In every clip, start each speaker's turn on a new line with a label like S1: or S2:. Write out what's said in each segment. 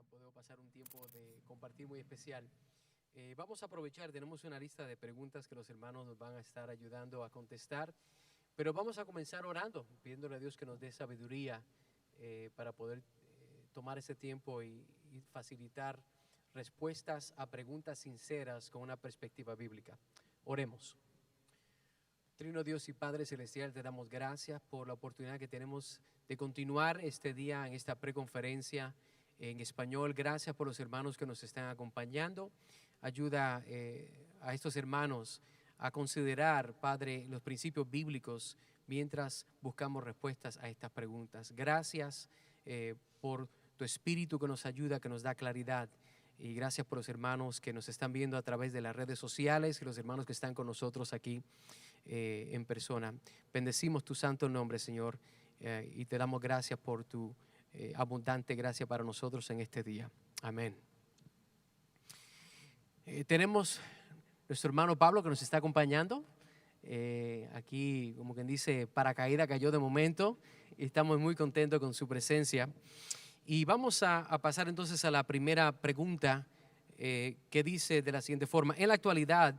S1: han podido pasar un tiempo de compartir muy especial. Vamos a aprovechar, tenemos una lista de preguntas que los hermanos nos van a estar ayudando a contestar, pero vamos a comenzar orando, pidiéndole a Dios que nos dé sabiduría para poder tomar ese tiempo y facilitar respuestas a preguntas sinceras con una perspectiva bíblica. Oremos. Trino Dios y Padre Celestial, te damos gracias por la oportunidad que tenemos de continuar este día en esta preconferencia en español. Gracias por los hermanos que nos están acompañando. Ayuda a estos hermanos a considerar, Padre, los principios bíblicos mientras buscamos respuestas a estas preguntas. Gracias por tu Espíritu que nos ayuda, que nos da claridad. Y gracias por los hermanos que nos están viendo a través de las redes sociales y los hermanos que están con nosotros aquí en persona. Bendecimos tu santo nombre, Señor, y te damos gracias por tu abundante gracia para nosotros en este día. Amén. Tenemos nuestro hermano Pablo que nos está acompañando. Aquí, como quien dice, paracaídas cayó de momento y estamos muy contentos con su presencia. Y vamos a pasar entonces a la primera pregunta que dice de la siguiente forma. En la actualidad,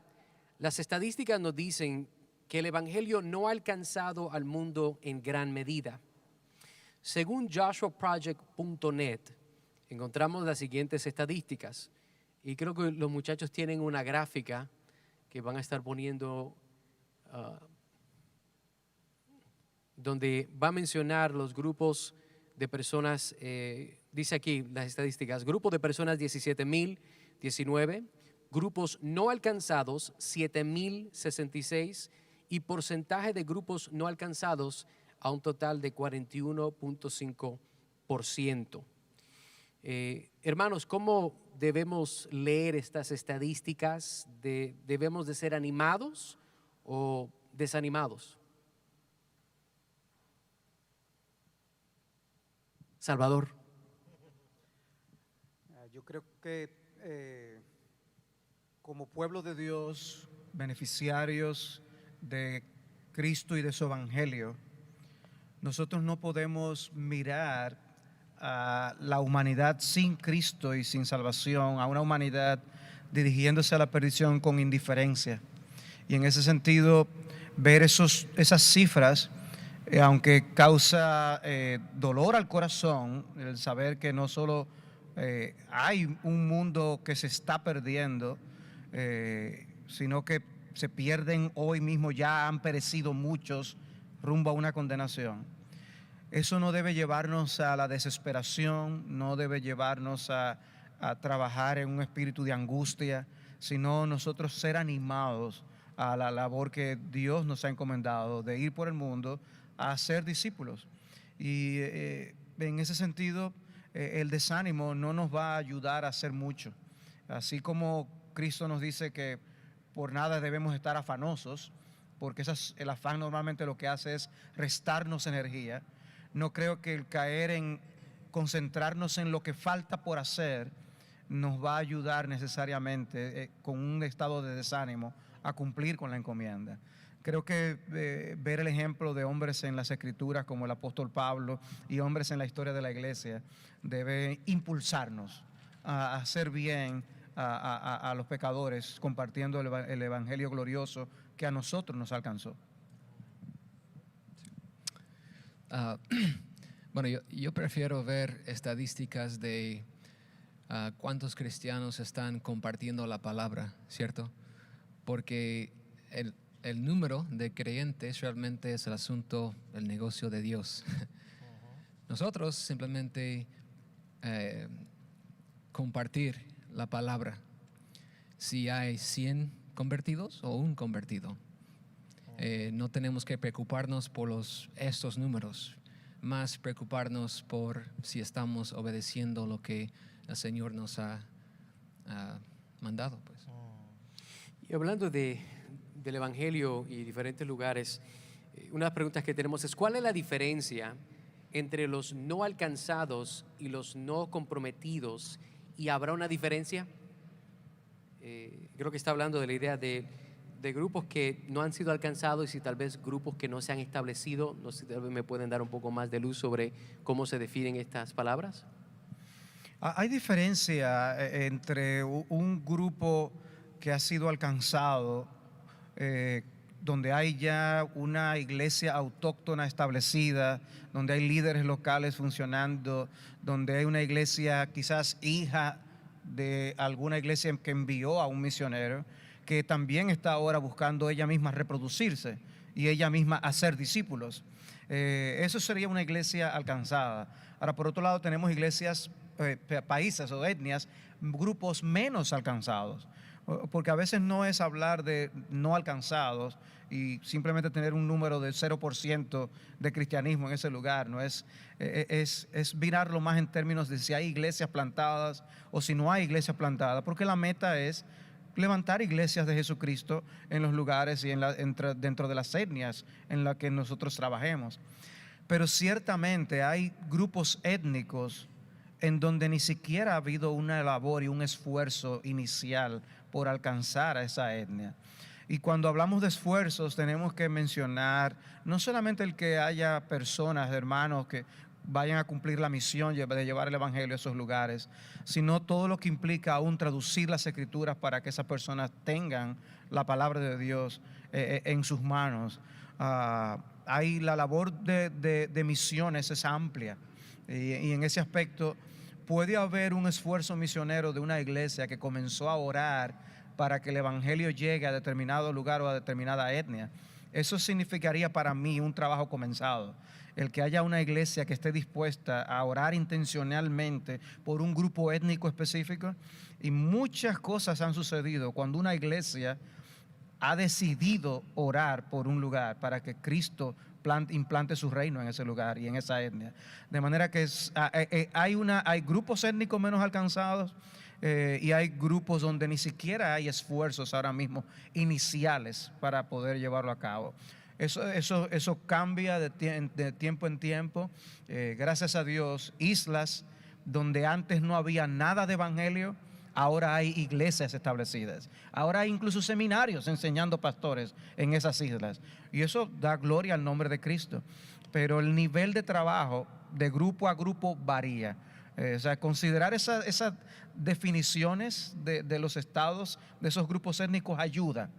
S1: las estadísticas nos dicen que el Evangelio no ha alcanzado al mundo en gran medida. Según joshuaproject.net, encontramos las siguientes estadísticas. Y creo que los muchachos tienen una gráfica que van a estar poniendo donde va a mencionar los grupos de personas, dice aquí las estadísticas, grupos de personas 17,019, grupos no alcanzados 7,066 y porcentaje de grupos no alcanzados a un total de 41.5%. Hermanos, ¿cómo debemos leer estas estadísticas? ¿Debemos de ser animados o desanimados? Salvador.
S2: Yo creo que como pueblo de Dios, beneficiarios de Cristo y de su Evangelio, nosotros no podemos mirar a la humanidad sin Cristo y sin salvación, a una humanidad dirigiéndose a la perdición con indiferencia. Y en ese sentido, ver esas cifras, aunque causa dolor al corazón, el saber que no solo hay un mundo que se está perdiendo, sino que se pierden hoy mismo, ya han perecido muchos rumbo a una condenación. Eso no debe llevarnos a la desesperación, no debe llevarnos a trabajar en un espíritu de angustia, sino nosotros ser animados a la labor que Dios nos ha encomendado de ir por el mundo a ser discípulos. Y en ese sentido, el desánimo no nos va a ayudar a hacer mucho. Así como Cristo nos dice que por nada debemos estar afanosos, porque el afán normalmente lo que hace es restarnos energía. No creo que el caer en concentrarnos en lo que falta por hacer nos va a ayudar necesariamente con un estado de desánimo a cumplir con la encomienda. Creo que ver el ejemplo de hombres en las Escrituras como el apóstol Pablo y hombres en la historia de la iglesia debe impulsarnos a hacer bien a los pecadores, compartiendo el evangelio glorioso que a nosotros nos alcanzó.
S3: Bueno, yo prefiero ver estadísticas de cuántos cristianos están compartiendo la palabra, ¿cierto? Porque el número de creyentes realmente es el asunto, el negocio de Dios. Nosotros simplemente compartir la palabra. Si hay 100 convertidos o un convertido. No tenemos que preocuparnos por estos números, más preocuparnos por si estamos obedeciendo lo que el Señor nos ha mandado, pues.
S1: Y hablando del Evangelio y diferentes lugares, una de las preguntas que tenemos es: ¿cuál es la diferencia entre los no alcanzados y los no comprometidos? ¿Y habrá una diferencia? Creo que está hablando de la idea de grupos que no han sido alcanzados y tal vez grupos que no se han establecido. No sé si tal vez me pueden dar un poco más de luz sobre cómo se definen estas palabras.
S2: Hay diferencia entre un grupo que ha sido alcanzado, donde hay ya una iglesia autóctona establecida, donde hay líderes locales funcionando, donde hay una iglesia quizás hija de alguna iglesia que envió a un misionero, que también está ahora buscando ella misma reproducirse y ella misma hacer discípulos. Eso sería una iglesia alcanzada. Ahora, por otro lado, tenemos iglesias, países o etnias, grupos menos alcanzados, porque a veces no es hablar de no alcanzados y simplemente tener un número de 0% de cristianismo en ese lugar, no es, es mirarlo más en términos de si hay iglesias plantadas o si no hay iglesias plantadas, porque la meta es levantar iglesias de Jesucristo en los lugares y dentro de las etnias en las que nosotros trabajemos. Pero ciertamente hay grupos étnicos en donde ni siquiera ha habido una labor y un esfuerzo inicial por alcanzar a esa etnia. Y cuando hablamos de esfuerzos tenemos que mencionar no solamente el que haya personas, hermanos, que vayan a cumplir la misión de llevar el evangelio a esos lugares, sino todo lo que implica aún traducir las escrituras para que esas personas tengan la palabra de Dios en sus manos. Hay la labor de misiones es amplia y en ese aspecto puede haber un esfuerzo misionero de una iglesia que comenzó a orar para que el evangelio llegue a determinado lugar o a determinada etnia. Eso significaría para mí un trabajo comenzado. El que haya una iglesia que esté dispuesta a orar intencionalmente por un grupo étnico específico, y muchas cosas han sucedido cuando una iglesia ha decidido orar por un lugar para que Cristo implante su reino en ese lugar y en esa etnia. De manera que hay grupos étnicos menos alcanzados y hay grupos donde ni siquiera hay esfuerzos ahora mismo iniciales para poder llevarlo a cabo. Eso cambia de tiempo en tiempo. Gracias a Dios, islas donde antes no había nada de evangelio, ahora hay iglesias establecidas. Ahora hay incluso seminarios enseñando pastores en esas islas. Y eso da gloria al nombre de Cristo. Pero el nivel de trabajo de grupo a grupo varía. O sea, considerar esas definiciones de los estados, de esos grupos étnicos ayuda.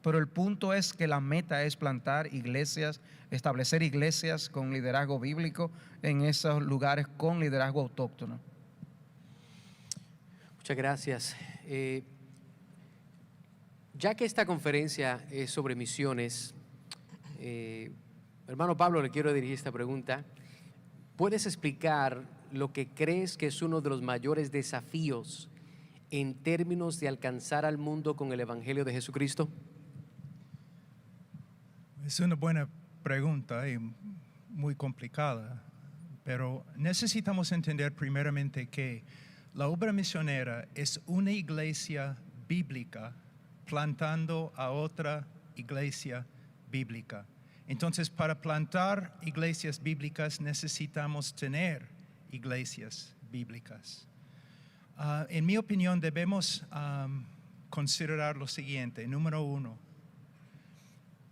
S2: Pero el punto es que la meta es plantar iglesias, establecer iglesias con liderazgo bíblico en esos lugares con liderazgo autóctono.
S1: Muchas gracias. Ya que esta conferencia es sobre misiones, hermano Pablo, le quiero dirigir esta pregunta. ¿Puedes explicar lo que crees que es uno de los mayores desafíos en términos de alcanzar al mundo con el Evangelio de Jesucristo?
S4: Es una buena pregunta y muy complicada, pero necesitamos entender primeramente que la obra misionera es una iglesia bíblica plantando a otra iglesia bíblica. Entonces, para plantar iglesias bíblicas necesitamos tener iglesias bíblicas. En mi opinión, debemos considerar lo siguiente. Número uno,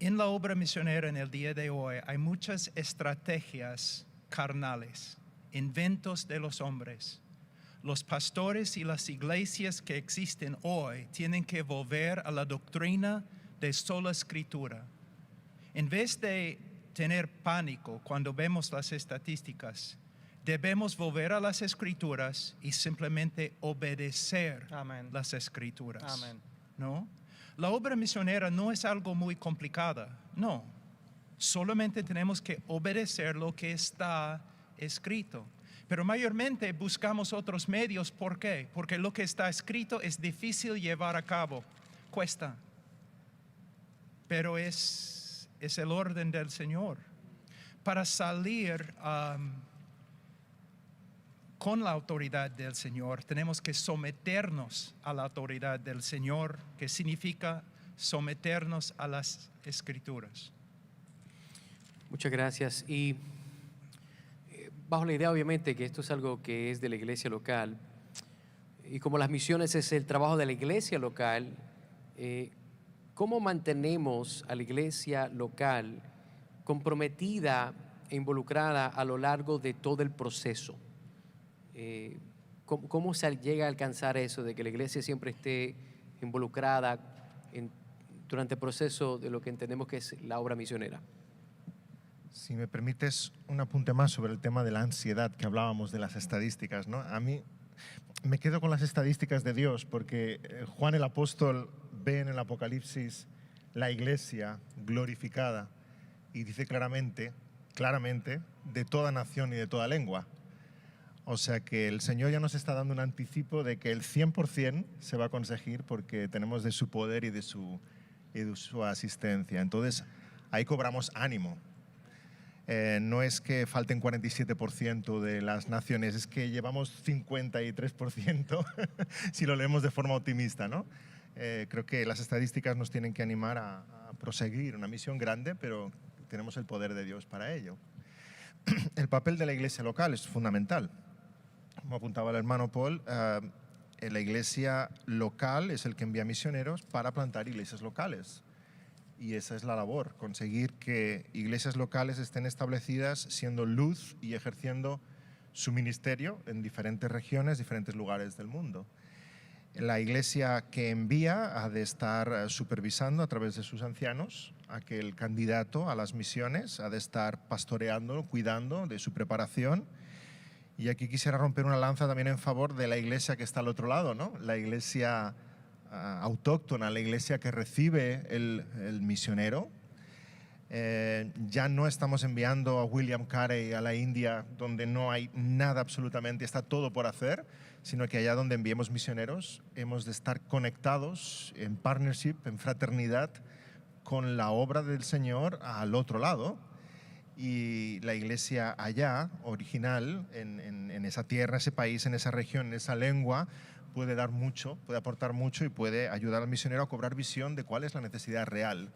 S4: en la obra misionera en el día de hoy hay muchas estrategias carnales, inventos de los hombres. Los pastores y las iglesias que existen hoy tienen que volver a la doctrina de sola escritura. En vez de tener pánico cuando vemos las estadísticas, debemos volver a las escrituras y simplemente obedecer
S2: Amén.
S4: las escrituras.
S2: Amén.
S4: ¿No? La obra misionera no es algo muy complicada, no. Solamente tenemos que obedecer lo que está escrito. Pero mayormente buscamos otros medios. ¿Por qué? Porque lo que está escrito es difícil llevar a cabo, cuesta. Pero es el orden del Señor. Para salir con la autoridad del Señor, tenemos que someternos a la autoridad del Señor, que significa someternos a las Escrituras.
S1: Muchas gracias. Y bajo la idea, obviamente, que esto es algo que es de la iglesia local, y como las misiones es el trabajo de la iglesia local, ¿cómo mantenemos a la iglesia local comprometida e involucrada a lo largo de todo el proceso? ¿Cómo se llega a alcanzar eso de que la iglesia siempre esté involucrada durante el proceso de lo que entendemos que es la obra misionera?
S5: Si me permites un apunte más sobre el tema de la ansiedad que hablábamos de las estadísticas, ¿no? A mí me quedo con las estadísticas de Dios porque Juan el apóstol ve en el Apocalipsis la iglesia glorificada y dice claramente, de toda nación y de toda lengua. O sea que el Señor ya nos está dando un anticipo de que el 100% se va a conseguir porque tenemos de su poder y de su asistencia. Entonces, ahí cobramos ánimo. No es que falten 47% de las naciones, es que llevamos 53% si lo leemos de forma optimista, ¿no? Creo que las estadísticas nos tienen que animar a proseguir una misión grande, pero tenemos el poder de Dios para ello. El papel de la iglesia local es fundamental. Como apuntaba el hermano Paul, la iglesia local es el que envía misioneros para plantar iglesias locales. Y esa es la labor, conseguir que iglesias locales estén establecidas siendo luz y ejerciendo su ministerio en diferentes regiones, diferentes lugares del mundo. La iglesia que envía ha de estar supervisando a través de sus ancianos a que el candidato a las misiones ha de estar pastoreando, cuidando de su preparación. Y aquí quisiera romper una lanza también en favor de la iglesia que está al otro lado, ¿no? La iglesia autóctona, la iglesia que recibe el misionero. Ya no estamos enviando a William Carey a la India donde no hay nada absolutamente, está todo por hacer, sino que allá donde enviemos misioneros hemos de estar conectados en partnership, en fraternidad con la obra del Señor al otro lado. Y la iglesia allá, original, en esa tierra, ese país, en esa región, en esa lengua, puede dar mucho, puede aportar mucho y puede ayudar al misionero a cobrar visión de cuál es la necesidad real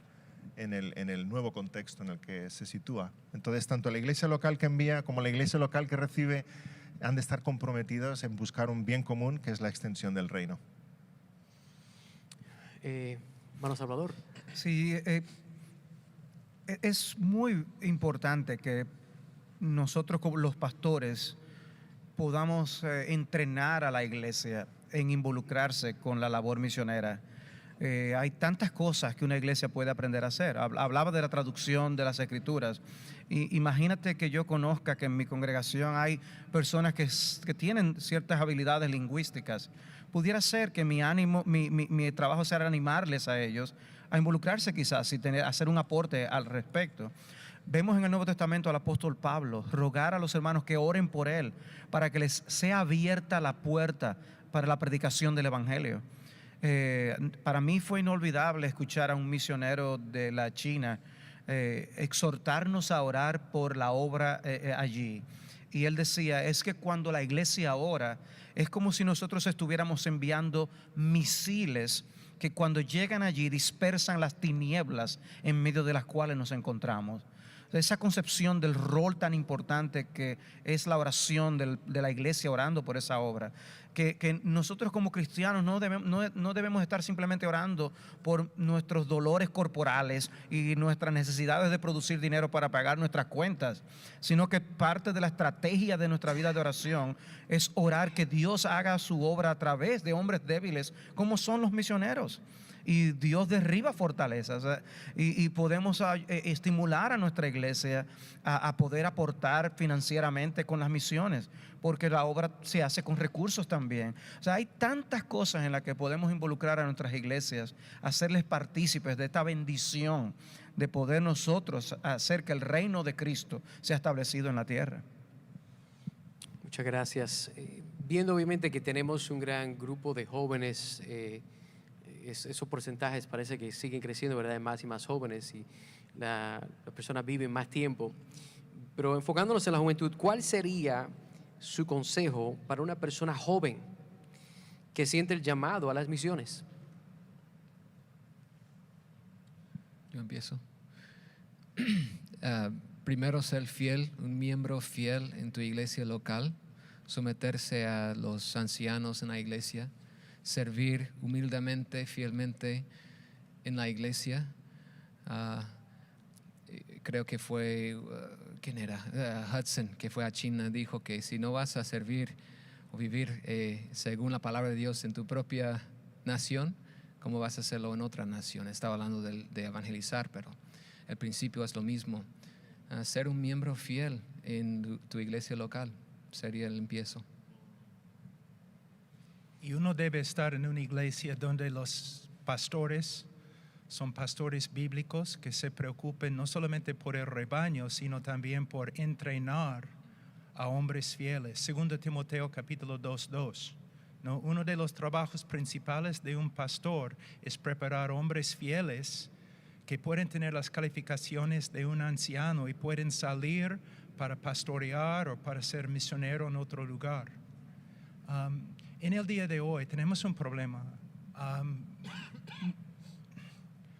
S5: en el nuevo contexto en el que se sitúa. Entonces, tanto la iglesia local que envía como la iglesia local que recibe han de estar comprometidos en buscar un bien común, que es la extensión del reino.
S1: Hermano Salvador.
S2: Sí, es muy importante que nosotros como los pastores podamos entrenar a la iglesia en involucrarse con la labor misionera. Hay tantas cosas que una iglesia puede aprender a hacer. Hablaba de la traducción de las escrituras. Imagínate que yo conozca que en mi congregación hay personas que tienen ciertas habilidades lingüísticas. Pudiera ser que mi trabajo sea animarles a ellos a involucrarse quizás y hacer un aporte al respecto. Vemos en el Nuevo Testamento al apóstol Pablo rogar a los hermanos que oren por él para que les sea abierta la puerta para la predicación del evangelio. Para mí fue inolvidable escuchar a un misionero de la China exhortarnos a orar por la obra allí. Y él decía, es que cuando la iglesia ora, es como si nosotros estuviéramos enviando misiles que cuando llegan allí dispersan las tinieblas en medio de las cuales nos encontramos. Esa concepción del rol tan importante que es la oración de la iglesia orando por esa obra, que nosotros como cristianos no debemos estar simplemente orando por nuestros dolores corporales y nuestras necesidades de producir dinero para pagar nuestras cuentas, sino que parte de la estrategia de nuestra vida de oración es orar que Dios haga su obra a través de hombres débiles como son los misioneros. Y Dios derriba fortalezas y podemos estimular a nuestra iglesia a poder aportar financieramente con las misiones, porque la obra se hace con recursos también. O sea, hay tantas cosas en las que podemos involucrar a nuestras iglesias, hacerles partícipes de esta bendición de poder nosotros hacer que el reino de Cristo sea establecido en la tierra.
S1: Muchas gracias. Viendo obviamente que tenemos un gran grupo de jóvenes, esos porcentajes parece que siguen creciendo, ¿verdad? Más y más jóvenes y las personas viven más tiempo. Pero enfocándonos en la juventud, ¿cuál sería su consejo para una persona joven que siente el llamado a las misiones?
S3: Yo empiezo. Primero, ser fiel, un miembro fiel en tu iglesia local, someterse a los ancianos en la iglesia, servir humildemente, fielmente en la iglesia. Creo que fue, ¿quién era? Hudson, que fue a China, dijo que si no vas a servir o vivir según la palabra de Dios en tu propia nación, ¿cómo vas a hacerlo en otra nación? Estaba hablando de evangelizar, pero el principio es lo mismo. Ser un miembro fiel en tu iglesia local sería el empiezo.
S4: Y uno debe estar en una iglesia donde los pastores son pastores bíblicos que se preocupen no solamente por el rebaño, sino también por entrenar a hombres fieles. 2 Timoteo capítulo 2:2. ¿No? Uno de los trabajos principales de un pastor es preparar hombres fieles que pueden tener las calificaciones de un anciano y pueden salir para pastorear o para ser misionero en otro lugar. En el día de hoy tenemos un problema.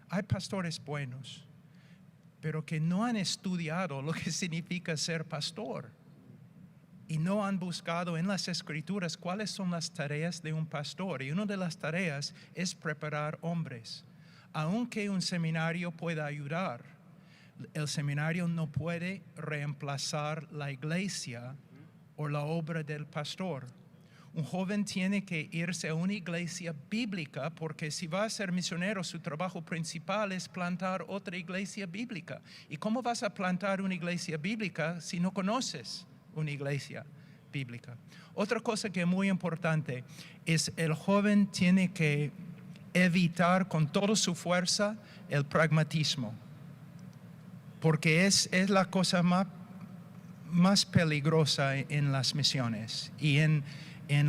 S4: Hay pastores buenos, pero que no han estudiado lo que significa ser pastor y no han buscado en las Escrituras cuáles son las tareas de un pastor. Y una de las tareas es preparar hombres. Aunque un seminario pueda ayudar, el seminario no puede reemplazar la iglesia o la obra del pastor. Un joven tiene que irse a una iglesia bíblica, porque si va a ser misionero, su trabajo principal es plantar otra iglesia bíblica. ¿Y cómo vas a plantar una iglesia bíblica si no conoces una iglesia bíblica? Otra cosa que es muy importante es el joven tiene que evitar con toda su fuerza el pragmatismo, porque es la cosa más peligrosa en las misiones y en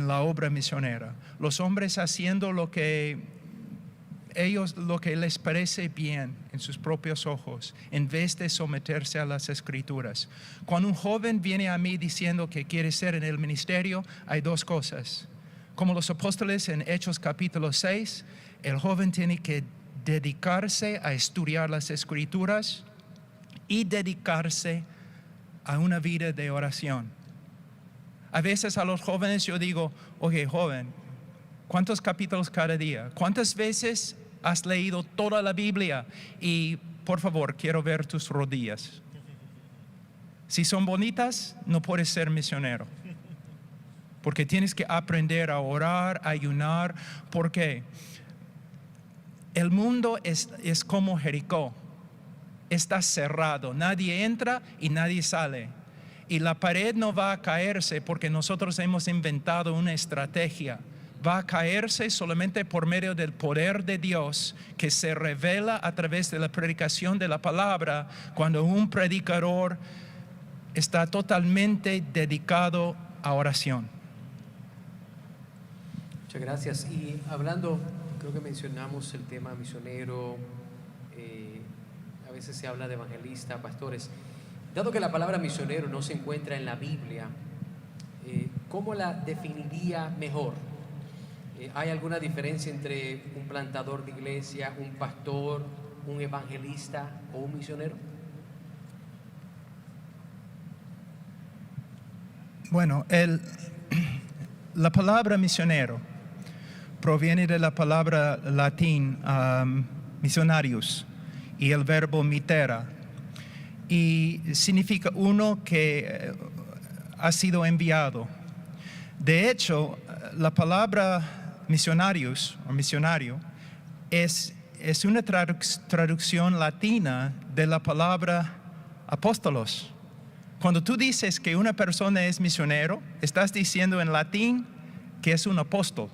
S4: la obra misionera. Los hombres haciendo lo que les parece bien en sus propios ojos, en vez de someterse a las Escrituras. Cuando un joven viene a mí diciendo que quiere ser en el ministerio, hay dos cosas. Como los apóstoles en Hechos capítulo 6, el joven tiene que dedicarse a estudiar las Escrituras y dedicarse a una vida de oración. A veces a los jóvenes yo digo, oye, joven, ¿cuántos capítulos cada día? ¿Cuántas veces has leído toda la Biblia? Y por favor, quiero ver tus rodillas. Si son bonitas, no puedes ser misionero. Porque tienes que aprender a orar, a ayunar. Porque el mundo es como Jericó. Está cerrado, nadie entra y nadie sale. Y la pared no va a caerse porque nosotros hemos inventado una estrategia. Va a caerse solamente por medio del poder de Dios que se revela a través de la predicación de la palabra, cuando un predicador está totalmente dedicado a oración.
S1: Muchas gracias. Y hablando, creo que mencionamos el tema misionero, a veces se habla de evangelista, pastores. Dado que la palabra misionero no se encuentra en la Biblia, ¿cómo la definiría mejor? ¿Hay alguna diferencia entre un plantador de iglesia, un pastor, un evangelista o un misionero?
S4: Bueno, la palabra misionero proviene de la palabra latín missionarius y el verbo mitera, y significa uno que ha sido enviado. De hecho, la palabra misionarius o misionario es una traducción latina de la palabra apóstolos. Cuando tú dices que una persona es misionero, estás diciendo en latín que es un apóstol.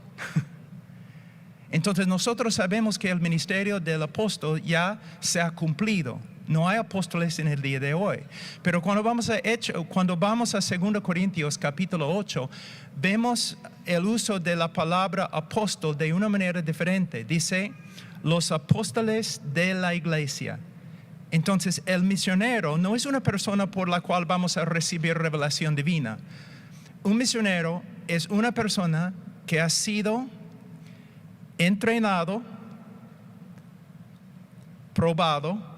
S4: Entonces nosotros sabemos que el ministerio del apóstol ya se ha cumplido. No hay apóstoles en el día de hoy. Pero cuando vamos a 2 Corintios capítulo 8, vemos el uso de la palabra apóstol de una manera diferente. Dice, los apóstoles de la iglesia. Entonces, el misionero no es una persona por la cual vamos a recibir revelación divina. Un misionero es una persona que ha sido entrenado, probado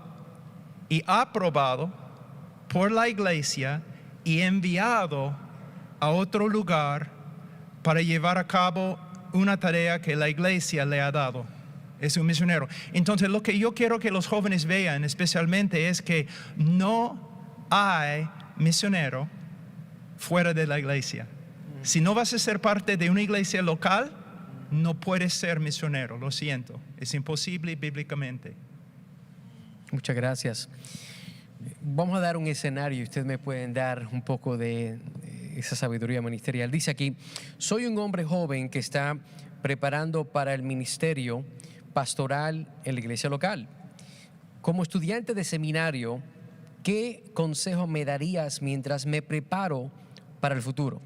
S4: y aprobado por la iglesia y enviado a otro lugar para llevar a cabo una tarea que la iglesia le ha dado. Es un misionero. Entonces, lo que yo quiero que los jóvenes vean especialmente es que no hay misionero fuera de la iglesia. Si no vas a ser parte de una iglesia local, no puedes ser misionero, lo siento. Es imposible bíblicamente.
S1: Muchas gracias. Vamos a dar un escenario y ustedes me pueden dar un poco de esa sabiduría ministerial. Dice aquí, soy un hombre joven que está preparando para el ministerio pastoral en la iglesia local. Como estudiante de seminario, ¿qué consejo me darías mientras me preparo para el futuro?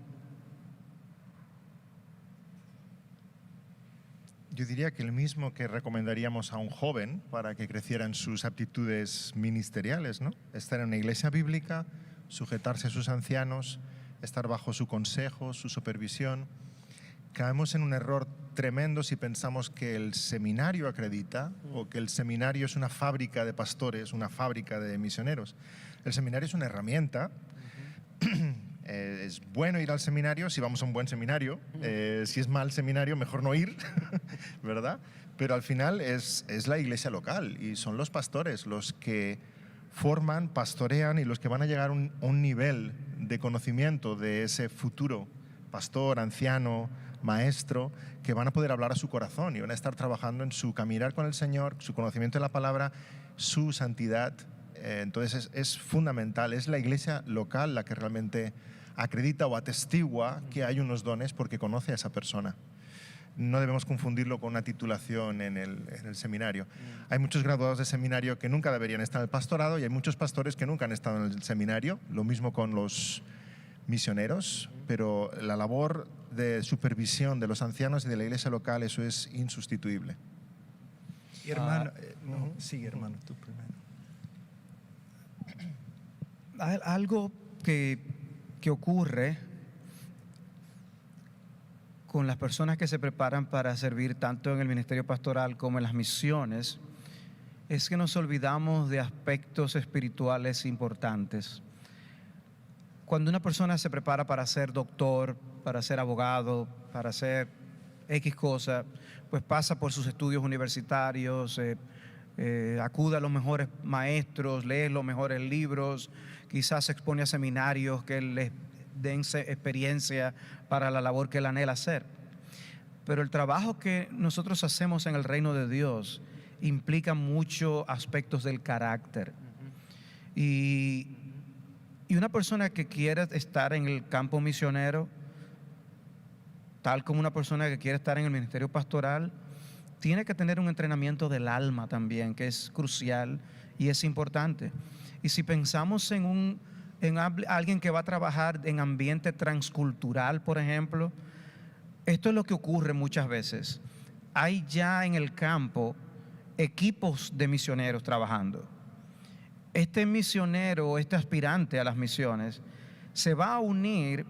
S5: Yo diría que el mismo que recomendaríamos a un joven para que creciera en sus aptitudes ministeriales, ¿no? Estar en una iglesia bíblica, sujetarse a sus ancianos, estar bajo su consejo, su supervisión. Caemos en un error tremendo si pensamos que el seminario acredita o que el seminario es una fábrica de pastores, una fábrica de misioneros. El seminario es una herramienta. Es bueno ir al seminario si vamos a un buen seminario. Si es mal seminario, mejor no ir, ¿verdad? Pero al final es la iglesia local y son los pastores los que forman, pastorean y los que van a llegar a un nivel de conocimiento de ese futuro pastor, anciano, maestro, que van a poder hablar a su corazón y van a estar trabajando en su caminar con el Señor, su conocimiento de la palabra, su santidad. Entonces es fundamental, es la iglesia local la que realmente acredita o atestigua que hay unos dones porque conoce a esa persona. No debemos confundirlo con una titulación en el seminario. Hay muchos graduados de seminario que nunca deberían estar en el pastorado y hay muchos pastores que nunca han estado en el seminario, lo mismo con los misioneros, pero la labor de supervisión de los ancianos y de la iglesia local, eso es insustituible.
S4: Hermano, sí, hermano, tú primero.
S2: Algo que ocurre con las personas que se preparan para servir tanto en el ministerio pastoral como en las misiones es que nos olvidamos de aspectos espirituales importantes. Cuando una persona se prepara para ser doctor, para ser abogado, para ser X cosa, pues pasa por sus estudios universitarios, acude a los mejores maestros, lee los mejores libros, quizás se expone a seminarios que les den experiencia para la labor que él anhela hacer. Pero el trabajo que nosotros hacemos en el reino de Dios implica muchos aspectos del carácter. Y una persona que quiere estar en el campo misionero, tal como una persona que quiere estar en el ministerio pastoral, tiene que tener un entrenamiento del alma también, que es crucial y es importante. Y si pensamos en alguien que va a trabajar en ambiente transcultural, por ejemplo, esto es lo que ocurre muchas veces. Hay ya en el campo equipos de misioneros trabajando. Este misionero, este aspirante a las misiones, se va a unir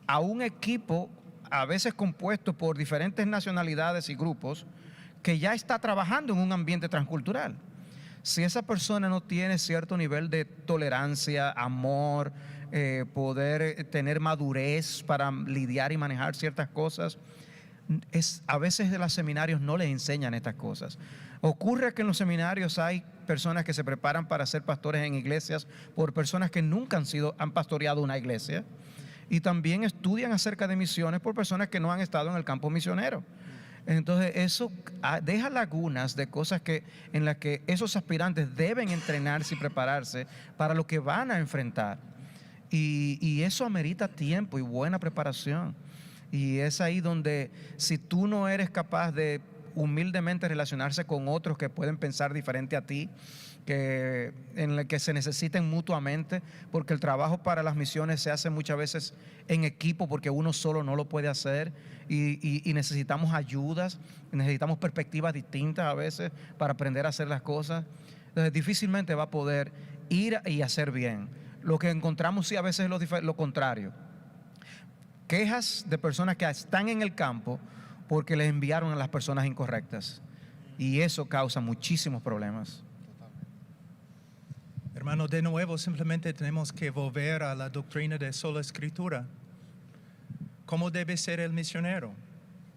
S2: a un equipo, a veces compuesto por diferentes nacionalidades y grupos, que ya está trabajando en un ambiente transcultural. Si esa persona no tiene cierto nivel de tolerancia, amor, poder tener madurez para lidiar y manejar ciertas cosas, a veces de los seminarios no les enseñan estas cosas. Ocurre que en los seminarios hay personas que se preparan para ser pastores en iglesias por personas que nunca han pastoreado una iglesia, y también estudian acerca de misiones por personas que no han estado en el campo misionero. Entonces eso deja lagunas de cosas en las que esos aspirantes deben entrenarse y prepararse para lo que van a enfrentar. Y eso amerita tiempo y buena preparación. Y es ahí donde, si tú no eres capaz de humildemente relacionarse con otros que pueden pensar diferente a ti, en el que se necesiten mutuamente, porque el trabajo para las misiones se hace muchas veces en equipo, porque uno solo no lo puede hacer, y necesitamos ayudas, necesitamos perspectivas distintas a veces para aprender a hacer las cosas. Entonces difícilmente va a poder ir y hacer bien. Lo que encontramos sí a veces es lo contrario. Quejas de personas que están en el campo porque les enviaron a las personas incorrectas, y eso causa muchísimos problemas.
S4: Hermano, de nuevo, simplemente tenemos que volver a la doctrina de sola escritura. ¿Cómo debe ser el misionero?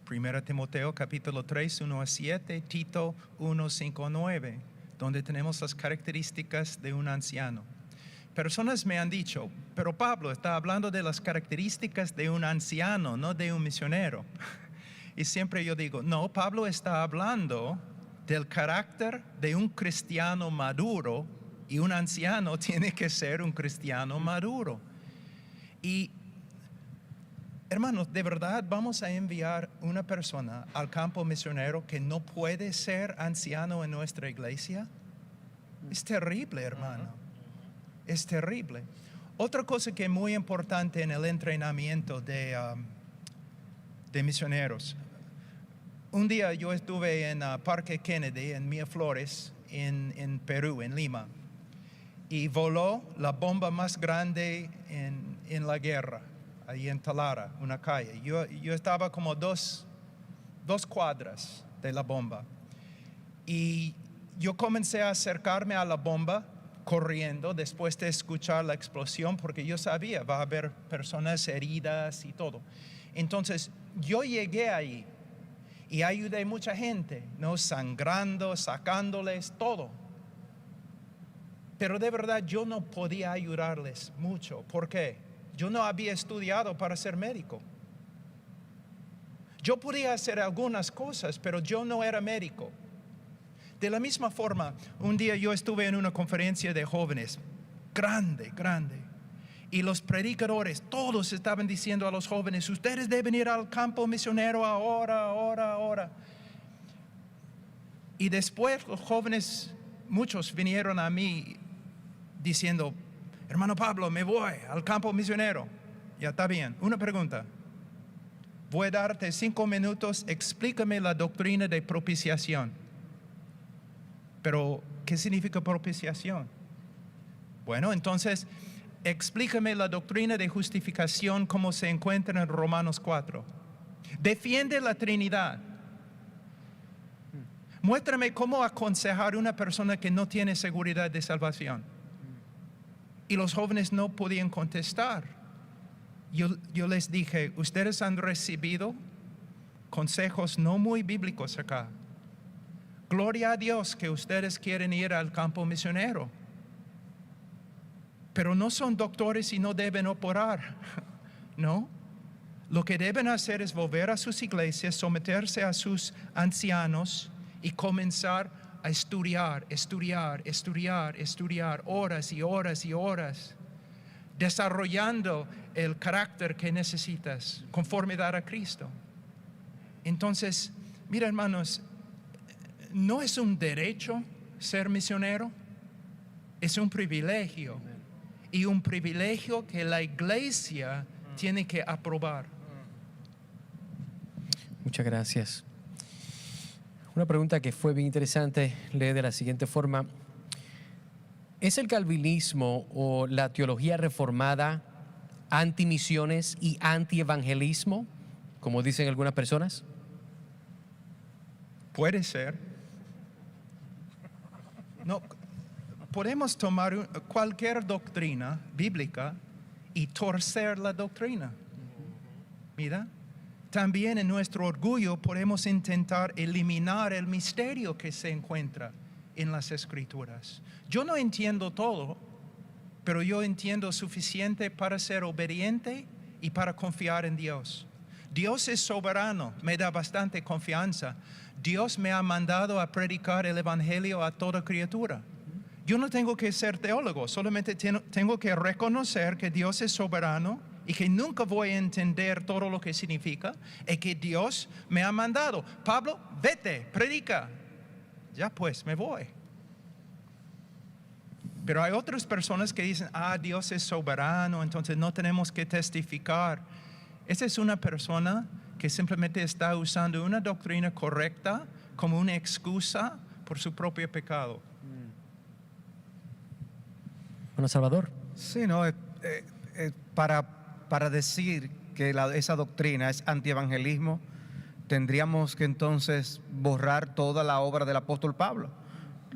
S4: 1 Timoteo capítulo 3, 1 a 7, Tito 1, 5 a 9, donde tenemos las características de un anciano. personas me han dicho, pero Pablo está hablando de las características de un anciano, no de un misionero. Y siempre yo digo, no, Pablo está hablando del carácter de un cristiano maduro, y un anciano tiene que ser un cristiano maduro. Y hermanos, de verdad vamos a enviar una persona al campo misionero que no puede ser anciano en nuestra iglesia. Es terrible, hermano. Es terrible. Otra cosa que es muy importante en el entrenamiento de misioneros. Un día yo estuve en Parque Kennedy, en Miraflores, en Perú, en Lima. Y voló la bomba más grande en la guerra, ahí en Talara, una calle. Yo estaba como dos cuadras de la bomba. Y yo comencé a acercarme a la bomba corriendo después de escuchar la explosión, porque yo sabía, va a haber personas heridas y todo. Entonces, yo llegué ahí y ayudé a mucha gente, ¿no? Sangrando, sacándoles, todo. Pero de verdad yo no podía ayudarles mucho. ¿Por qué? Yo no había estudiado para ser médico. Yo podía hacer algunas cosas, pero yo no era médico. De la misma forma, un día yo estuve en una conferencia de jóvenes, grande. Y los predicadores, todos estaban diciendo a los jóvenes, ustedes deben ir al campo misionero ahora. Y después los jóvenes, muchos vinieron a mí diciendo, hermano Pablo, me voy al campo misionero. Ya está bien. Una pregunta. Voy a darte 5 minutos, explícame la doctrina de propiciación. Pero, ¿qué significa propiciación? Bueno, entonces, explícame la doctrina de justificación como se encuentra en Romanos 4. Defiende la Trinidad. Muéstrame cómo aconsejar a una persona que no tiene seguridad de salvación. Y los jóvenes no podían contestar. Yo les dije, ustedes han recibido consejos no muy bíblicos acá. Gloria a Dios que ustedes quieren ir al campo misionero. Pero no son doctores y no deben operar, ¿no? Lo que deben hacer es volver a sus iglesias, someterse a sus ancianos y comenzar a estudiar, horas y horas, desarrollando el carácter que necesitas, conformidad a Cristo. Entonces, mira hermanos, no es un derecho ser misionero, es un privilegio. Y un privilegio que la iglesia tiene que aprobar.
S1: Muchas gracias. Una pregunta que fue bien interesante, lee de la siguiente forma. ¿Es el calvinismo o la teología reformada antimisiones y antievangelismo, como dicen algunas personas?
S4: Puede ser. No, podemos tomar cualquier doctrina bíblica y torcer la doctrina. Mira, también en nuestro orgullo podemos intentar eliminar el misterio que se encuentra en las Escrituras. Yo no entiendo todo, pero yo entiendo suficiente para ser obediente y para confiar en Dios. Dios es soberano, me da bastante confianza. Dios me ha mandado a predicar el Evangelio a toda criatura. Yo no tengo que ser teólogo, solamente tengo que reconocer que Dios es soberano y que nunca voy a entender todo lo que significa y que Dios me ha mandado. Pablo, vete, predica. Ya pues, me voy. Pero hay otras personas que dicen, Dios es soberano, entonces no tenemos que testificar. Esa es una persona que simplemente está usando una doctrina correcta como una excusa por su propio pecado.
S1: Bueno, Salvador.
S2: Sí, no, para decir que esa doctrina es antievangelismo, tendríamos que entonces borrar toda la obra del apóstol Pablo,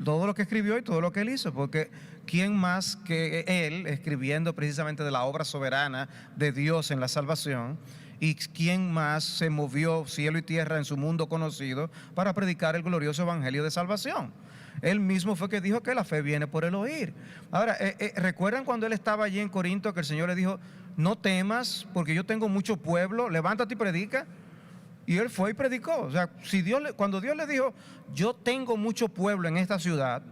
S2: todo lo que escribió y todo lo que él hizo, porque ¿quién más que él escribiendo precisamente de la obra soberana de Dios en la salvación? ¿Y quién más se movió cielo y tierra en su mundo conocido para predicar el glorioso evangelio de salvación? Él mismo fue que dijo que la fe viene por el oír. Ahora, ¿recuerdan cuando él estaba allí en Corinto que el Señor le dijo, no temas porque yo tengo mucho pueblo, levántate y predica? Y él fue y predicó. O sea, cuando Dios le dijo, yo tengo mucho pueblo en esta ciudad,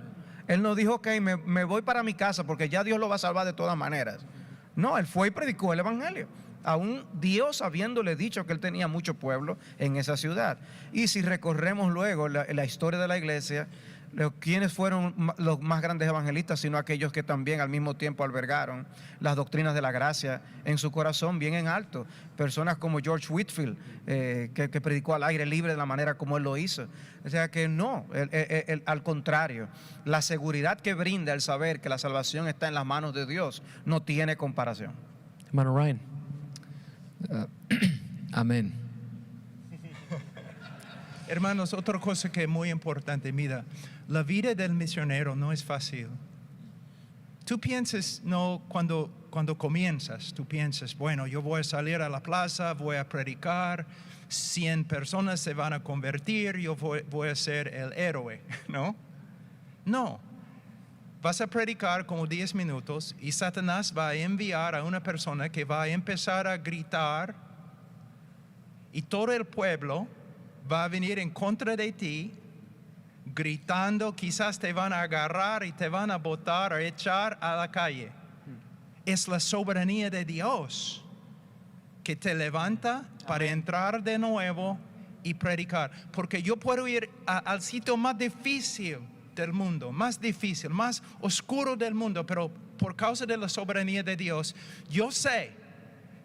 S2: él no dijo, ok, me voy para mi casa porque ya Dios lo va a salvar de todas maneras. No, él fue y predicó el evangelio. Aún Dios habiéndole dicho que él tenía mucho pueblo en esa ciudad. Y si recorremos luego la historia de la iglesia, ¿quiénes fueron los más grandes evangelistas? Sino aquellos que también al mismo tiempo albergaron las doctrinas de la gracia en su corazón bien en alto. Personas como George Whitefield, que predicó al aire libre de la manera como él lo hizo. O sea que no, al contrario, la seguridad que brinda el saber que la salvación está en las manos de Dios no tiene comparación.
S1: Hermano Ryan.
S3: Amén.
S4: Hermanos, otra cosa que es muy importante, mira, la vida del misionero no es fácil. Tú piensas, no, cuando comienzas, tú piensas, bueno, yo voy a salir a la plaza, voy a predicar, 100 personas se van a convertir, yo voy a ser el héroe, ¿no? No. Vas a predicar como 10 minutos y Satanás va a enviar a una persona que va a empezar a gritar y todo el pueblo va a venir en contra de ti, gritando, quizás te van a agarrar y te van a botar o echar a la calle. Es la soberanía de Dios que te levanta para entrar de nuevo y predicar. Porque yo puedo ir al sitio más difícil del mundo, más difícil, más oscuro del mundo, pero por causa de la soberanía de Dios, yo sé,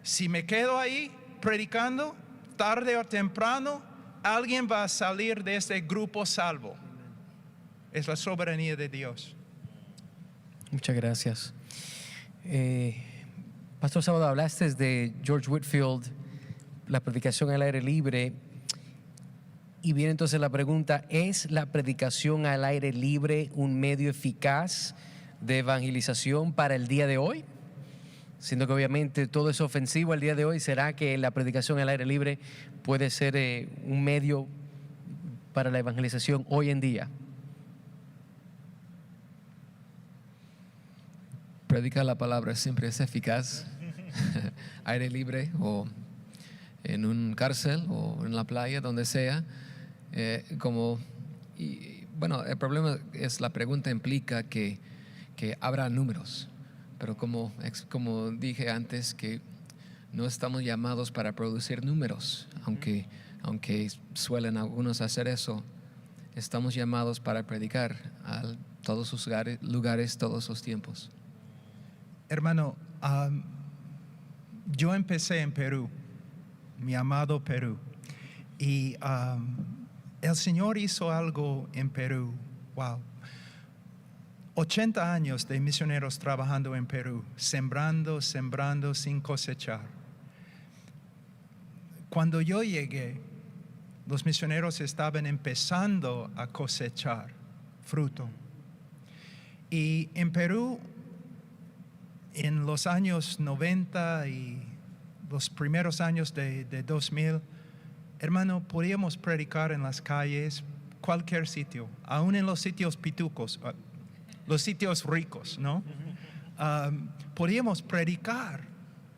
S4: si me quedo ahí predicando, tarde o temprano, alguien va a salir de este grupo salvo. Es la soberanía de Dios.
S1: Muchas gracias. Pastor Sábado, hablaste de George Whitefield, la predicación al aire libre. Y viene entonces la pregunta, ¿es la predicación al aire libre un medio eficaz de evangelización para el día de hoy? Siendo que obviamente todo es ofensivo el día de hoy, ¿será que la predicación al aire libre puede ser un medio para la evangelización hoy en día?
S3: Predicar la palabra siempre es eficaz. Aire libre o en un cárcel o en la playa, donde sea. Bueno, el problema es la pregunta implica que habrá números, pero como dije antes, que no estamos llamados para producir números, aunque suelen algunos hacer eso. Estamos llamados para predicar a todos sus lugares, todos los tiempos.
S4: Hermano, yo empecé en Perú, mi amado Perú, y el Señor hizo algo en Perú. Wow. 80 años de misioneros trabajando en Perú, sembrando sin cosechar. Cuando yo llegué, los misioneros estaban empezando a cosechar fruto. Y en Perú, en los años 90 y los primeros años de 2000, hermano, podíamos predicar en las calles, cualquier sitio, aún en los sitios pitucos, los sitios ricos, ¿no? Podíamos predicar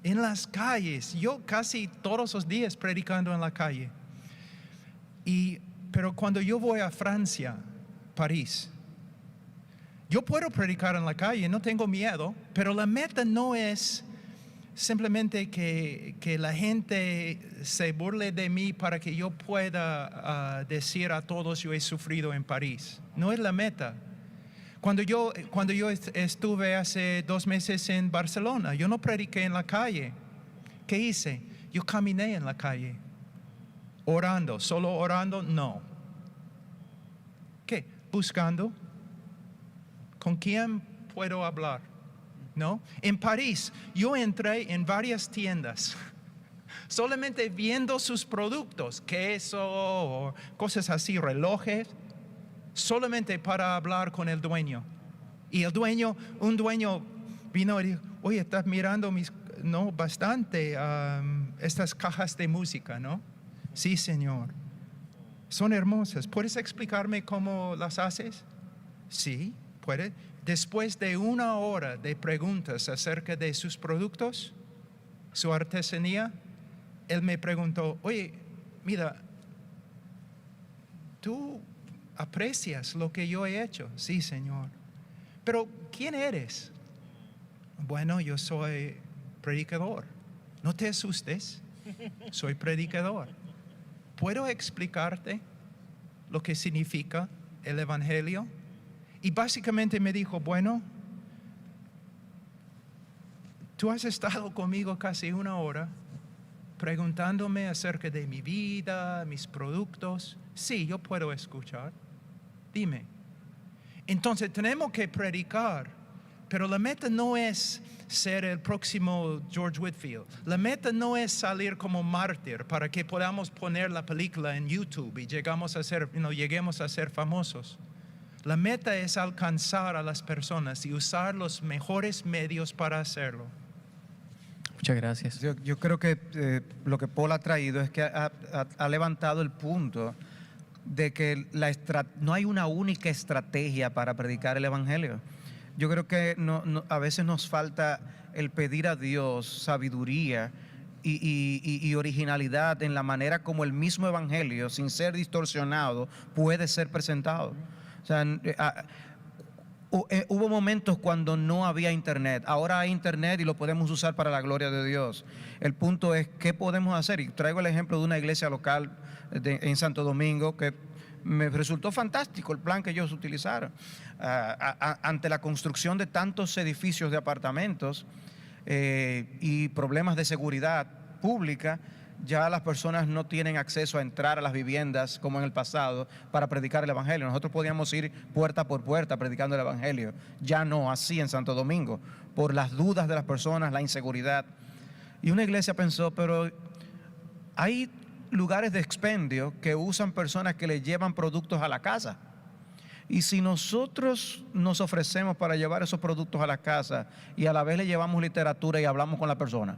S4: en las calles. Yo casi todos los días predicando en la calle. Pero cuando yo voy a Francia, París, yo puedo predicar en la calle, no tengo miedo, pero la meta no es simplemente que la gente se burle de mí para que yo pueda decir a todos yo he sufrido en París. No es la meta. Cuando yo estuve hace 2 meses en Barcelona, yo no prediqué en la calle. ¿Qué hice? Yo caminé en la calle. Orando, solo orando, no. ¿Qué? Buscando. ¿Con quién puedo hablar? ¿No? En París, yo entré en varias tiendas, solamente viendo sus productos, queso, o cosas así, relojes, solamente para hablar con el dueño. Y un dueño vino y dijo, oye, estás mirando bastante estas cajas de música, ¿no? Sí, señor. Son hermosas. ¿Puedes explicarme cómo las haces? Sí, puede. Después de 1 hora de preguntas acerca de sus productos, su artesanía, él me preguntó, oye, mira, ¿tú aprecias lo que yo he hecho? Sí, Señor. Pero, ¿quién eres? Bueno, yo soy predicador. No te asustes, soy predicador. ¿Puedo explicarte lo que significa el Evangelio? Y básicamente me dijo, bueno, tú has estado conmigo casi 1 hora preguntándome acerca de mi vida, mis productos. Sí, yo puedo escuchar. Dime. Entonces tenemos que predicar, pero la meta no es ser el próximo George Whitefield. La meta no es salir como mártir para que podamos poner la película en YouTube y lleguemos a ser famosos. La meta es alcanzar a las personas y usar los mejores medios para hacerlo.
S1: Muchas gracias.
S2: Yo creo que lo que Paul ha traído es que ha levantado el punto de que no hay una única estrategia para predicar el Evangelio. Yo creo que a veces nos falta el pedir a Dios sabiduría y originalidad en la manera como el mismo Evangelio, sin ser distorsionado, puede ser presentado. O sea, hubo momentos cuando no había internet. Ahora hay internet y lo podemos usar para la gloria de Dios. El punto es qué podemos hacer. Y traigo el ejemplo de una iglesia local en Santo Domingo que me resultó fantástico el plan que ellos utilizaron. Ante la construcción de tantos edificios de apartamentos y problemas de seguridad pública, ya las personas no tienen acceso a entrar a las viviendas como en el pasado para predicar el Evangelio. Nosotros podíamos ir puerta por puerta predicando el Evangelio. Ya no así en Santo Domingo, por las dudas de las personas, la inseguridad. Y una iglesia pensó, pero hay lugares de expendio que usan personas que le llevan productos a la casa. Y si nosotros nos ofrecemos para llevar esos productos a la casa y a la vez le llevamos literatura y hablamos con la persona.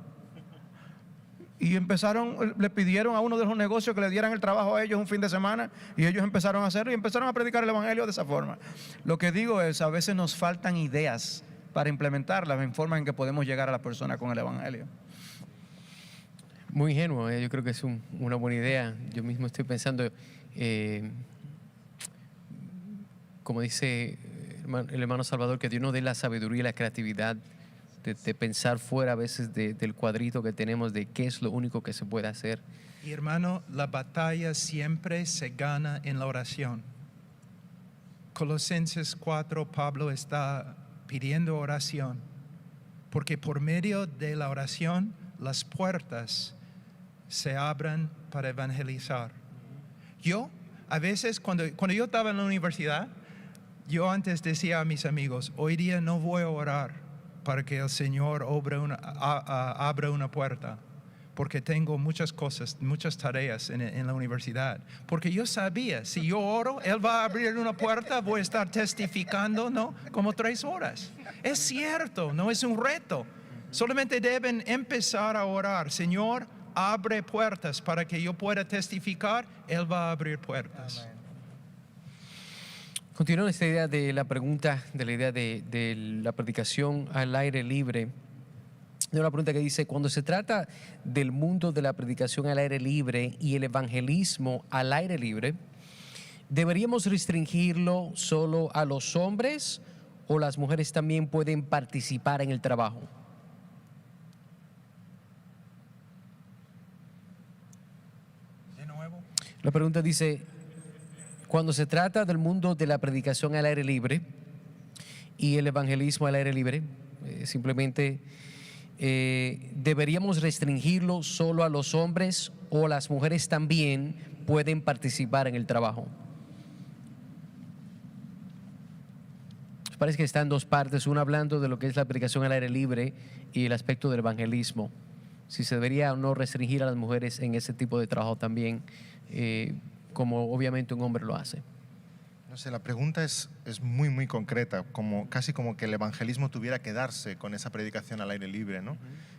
S2: Y le pidieron a uno de los negocios que le dieran el trabajo a ellos un fin de semana y ellos empezaron a hacerlo y empezaron a predicar el Evangelio de esa forma. Lo que digo es, a veces nos faltan ideas para implementarlas en forma en que podemos llegar a la persona con el Evangelio.
S1: Muy ingenuo, yo creo que es una buena idea. Yo mismo estoy pensando, como dice el hermano Salvador, que Dios nos dé la sabiduría y la creatividad de pensar fuera a veces del cuadrito que tenemos de qué es lo único que se puede hacer.
S4: Y hermano, la batalla siempre se gana en la oración. Colosenses 4, Pablo está pidiendo oración, porque por medio de la oración las puertas se abren para evangelizar. Yo, a veces, cuando yo estaba en la universidad, yo antes decía a mis amigos, hoy día no voy a orar para que el Señor abra una puerta, porque tengo muchas cosas, muchas tareas en la universidad. Porque yo sabía, si yo oro, Él va a abrir una puerta, voy a estar testificando, ¿no? Como 3 horas. Es cierto, no es un reto. Solamente deben empezar a orar. Señor, abre puertas para que yo pueda testificar. Él va a abrir puertas.
S2: Amén.
S1: Continuando esta idea de la pregunta, de la idea de la predicación al aire libre, hay una pregunta que dice, cuando se trata del mundo de la predicación al aire libre y el evangelismo al aire libre, ¿deberíamos restringirlo solo a los hombres o las mujeres también pueden participar en el trabajo?
S4: De nuevo.
S1: La pregunta dice, cuando se trata del mundo de la predicación al aire libre y el evangelismo al aire libre, simplemente ¿deberíamos restringirlo solo a los hombres o las mujeres también pueden participar en el trabajo? Parece que está en dos partes, una hablando de lo que es la predicación al aire libre y el aspecto del evangelismo. Si se debería o no restringir a las mujeres en ese tipo de trabajo también, como obviamente un hombre lo hace.
S5: No sé, la pregunta es muy, muy concreta, casi como que el evangelismo tuviera que darse con esa predicación al aire libre, ¿no?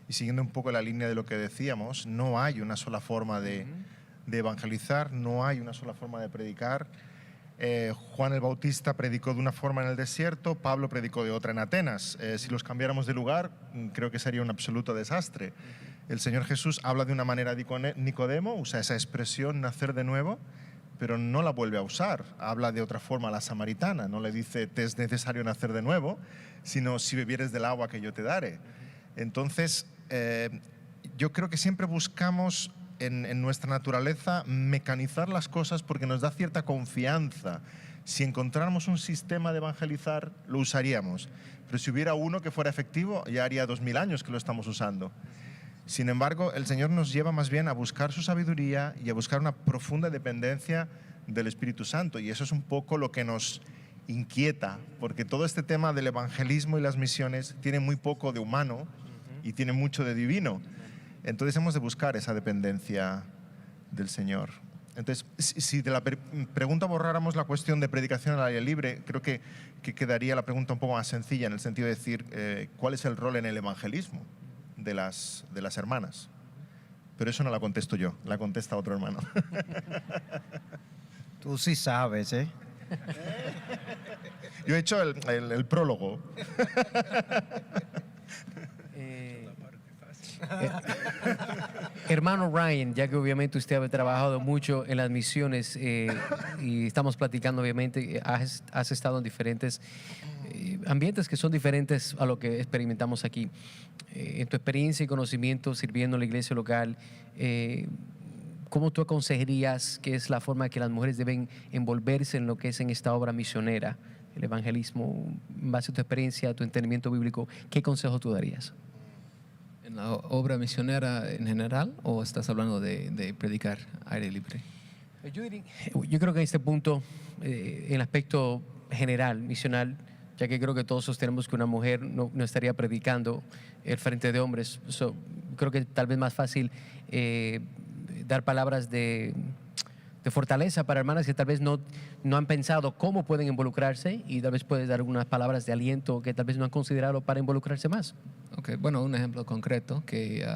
S5: Y siguiendo un poco la línea de lo que decíamos, no hay una sola forma de evangelizar, no hay una sola forma de predicar. Juan el Bautista predicó de una forma en el desierto, Pablo predicó de otra en Atenas. Si los cambiáramos de lugar, creo que sería un absoluto desastre. El Señor Jesús habla de una manera Nicodemo, usa esa expresión nacer de nuevo, pero no la vuelve a usar. Habla de otra forma a la samaritana, no le dice te es necesario nacer de nuevo, sino si bebieres del agua que yo te daré. Entonces, yo creo que siempre buscamos en nuestra naturaleza mecanizar las cosas porque nos da cierta confianza. Si encontráramos un sistema de evangelizar, lo usaríamos. Pero si hubiera uno que fuera efectivo, ya haría 2000 años que lo estamos usando. Sin embargo, el Señor nos lleva más bien a buscar su sabiduría y a buscar una profunda dependencia del Espíritu Santo. Y eso es un poco lo que nos inquieta, porque todo este tema del evangelismo y las misiones tiene muy poco de humano y tiene mucho de divino. Entonces hemos de buscar esa dependencia del Señor. Entonces, si de la pregunta borráramos la cuestión de predicación al aire libre, creo que quedaría la pregunta un poco más sencilla, en el sentido de decir ¿cuál es el rol en el evangelismo de las hermanas? Pero eso no la contesto yo, la contesta otro hermano.
S2: Tú sí sabes, ¿eh?
S5: Yo he hecho el prólogo.
S1: Hermano Ryan, ya que obviamente usted ha trabajado mucho en las misiones y estamos platicando, obviamente, has estado en diferentes ambientes que son diferentes a lo que experimentamos aquí. En tu experiencia y conocimiento sirviendo en la iglesia local, ¿cómo tú aconsejarías que es la forma que las mujeres deben envolverse en lo que es en esta obra misionera, el evangelismo? En base a tu experiencia, a tu entendimiento bíblico, ¿qué consejo tú darías?
S3: ¿En la obra misionera en general o estás hablando de predicar aire libre?
S1: Yo creo que en este punto, en el aspecto general, misional, ya que creo que todos sostenemos que una mujer no estaría predicando el frente de hombres, creo que tal vez más fácil dar palabras de fortaleza para hermanas que tal vez no han pensado cómo pueden involucrarse, y tal vez puedes dar algunas palabras de aliento que tal vez no han considerado para involucrarse más.
S3: Okay, bueno, un ejemplo concreto que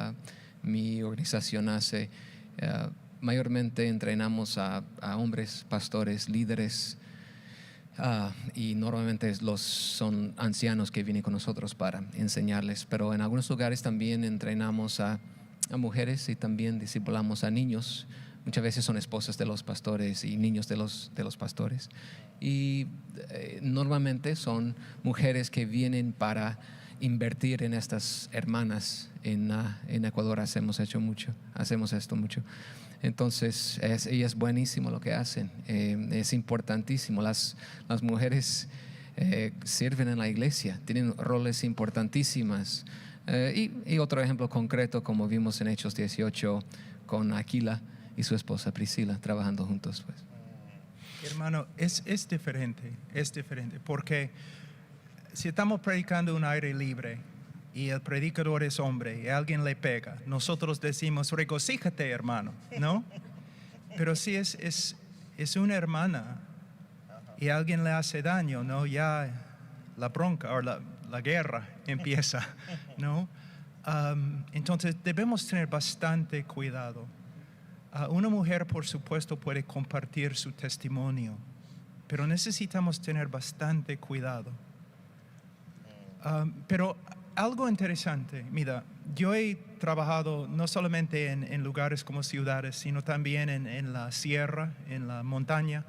S3: mi organización hace, mayormente entrenamos a hombres, pastores, líderes, y normalmente son ancianos que vienen con nosotros para enseñarles, pero en algunos lugares también entrenamos a mujeres y también discipulamos a niños. Muchas veces son esposas de los pastores y niños de los pastores. Y normalmente son mujeres que vienen para invertir en estas hermanas. En Ecuador hacemos esto mucho. Entonces, es buenísimo lo que hacen. Es importantísimo. Las mujeres sirven en la iglesia, tienen roles importantísimas. Y otro ejemplo concreto, como vimos en Hechos 18 con Aquila y su esposa Priscila trabajando juntos, pues.
S4: Hermano, es diferente, porque si estamos predicando un aire libre y el predicador es hombre y alguien le pega, nosotros decimos, regocíjate, hermano, ¿no? Pero si es una hermana y alguien le hace daño, ¿no? Ya la bronca o la guerra empieza, ¿no? Entonces debemos tener bastante cuidado. Una mujer, por supuesto, puede compartir su testimonio, pero necesitamos tener bastante cuidado. Pero algo interesante, mira, yo he trabajado no solamente en lugares como ciudades, sino también en la sierra, en la montaña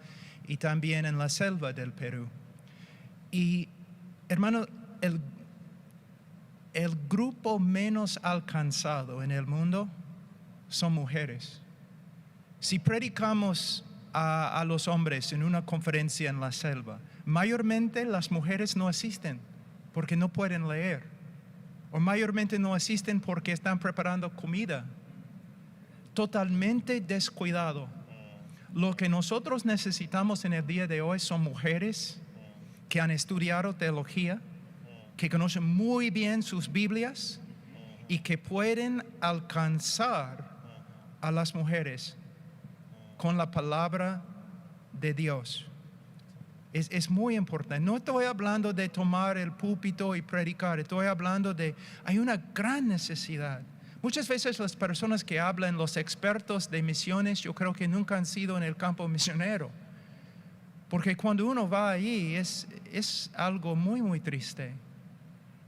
S4: y también en la selva del Perú. Y, hermano, el grupo menos alcanzado en el mundo son mujeres. Si predicamos a los hombres en una conferencia en la selva, mayormente las mujeres no asisten porque no pueden leer, o mayormente no asisten porque están preparando comida. Totalmente descuidado. Lo que nosotros necesitamos en el día de hoy son mujeres que han estudiado teología, que conocen muy bien sus Biblias y que pueden alcanzar a las mujeres con la palabra de Dios. Es muy importante. No estoy hablando de tomar el púlpito y predicar, estoy hablando hay una gran necesidad. Muchas veces las personas que hablan, los expertos de misiones, yo creo que nunca han sido en el campo misionero. Porque cuando uno va allí es algo muy, muy triste.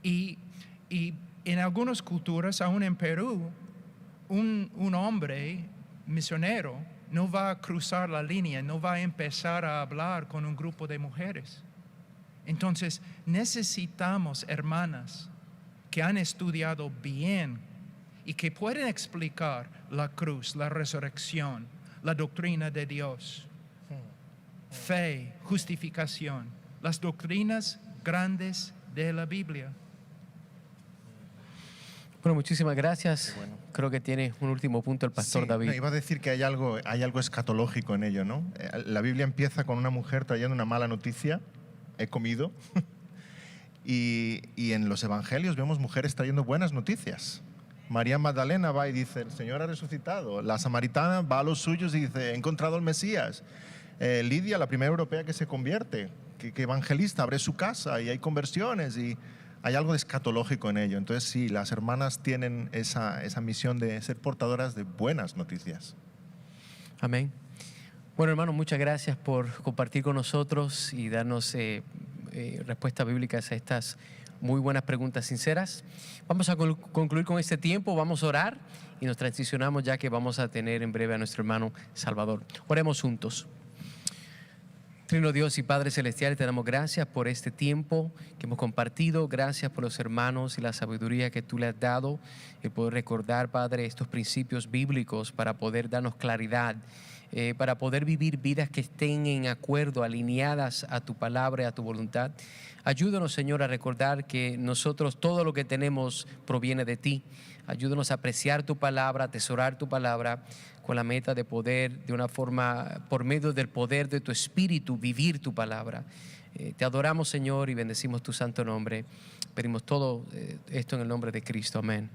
S4: Y en algunas culturas, aún en Perú, un hombre misionero no va a cruzar la línea, no va a empezar a hablar con un grupo de mujeres. Entonces, necesitamos hermanas que han estudiado bien y que pueden explicar la cruz, la resurrección, la doctrina de Dios, fe, justificación, las doctrinas grandes de la Biblia.
S1: Bueno, muchísimas gracias.
S5: Qué bueno.
S1: Creo que tiene un último punto el pastor
S5: Sí,
S1: David.
S5: no, iba a decir que hay algo escatológico en ello, ¿no? La Biblia empieza con una mujer trayendo una mala noticia, he comido, y en los evangelios vemos mujeres trayendo buenas noticias. María Magdalena va y dice, el Señor ha resucitado. La samaritana va a los suyos y dice, he encontrado al Mesías. Lidia, la primera europea que se convierte, que evangelista, abre su casa y hay conversiones y hay algo de escatológico en ello. Entonces sí, las hermanas tienen esa misión de ser portadoras de buenas noticias.
S1: Amén. Bueno, hermanos, muchas gracias por compartir con nosotros y darnos respuestas bíblicas a estas muy buenas preguntas sinceras. Vamos a concluir con este tiempo, vamos a orar y nos transicionamos ya que vamos a tener en breve a nuestro hermano Salvador. Oremos juntos. Trino Dios y Padre Celestial, te damos gracias por este tiempo que hemos compartido. Gracias por los hermanos y la sabiduría que tú le has dado. El poder recordar, Padre, estos principios bíblicos para poder darnos claridad, para poder vivir vidas que estén en acuerdo, alineadas a tu palabra y a tu voluntad. Ayúdanos, Señor, a recordar que nosotros todo lo que tenemos proviene de ti. Ayúdanos a apreciar tu palabra, a atesorar tu palabra, con la meta de poder, de una forma, por medio del poder de tu Espíritu, vivir tu palabra. Te adoramos, Señor, y bendecimos tu santo nombre. Pedimos todo esto en el nombre de Cristo. Amén.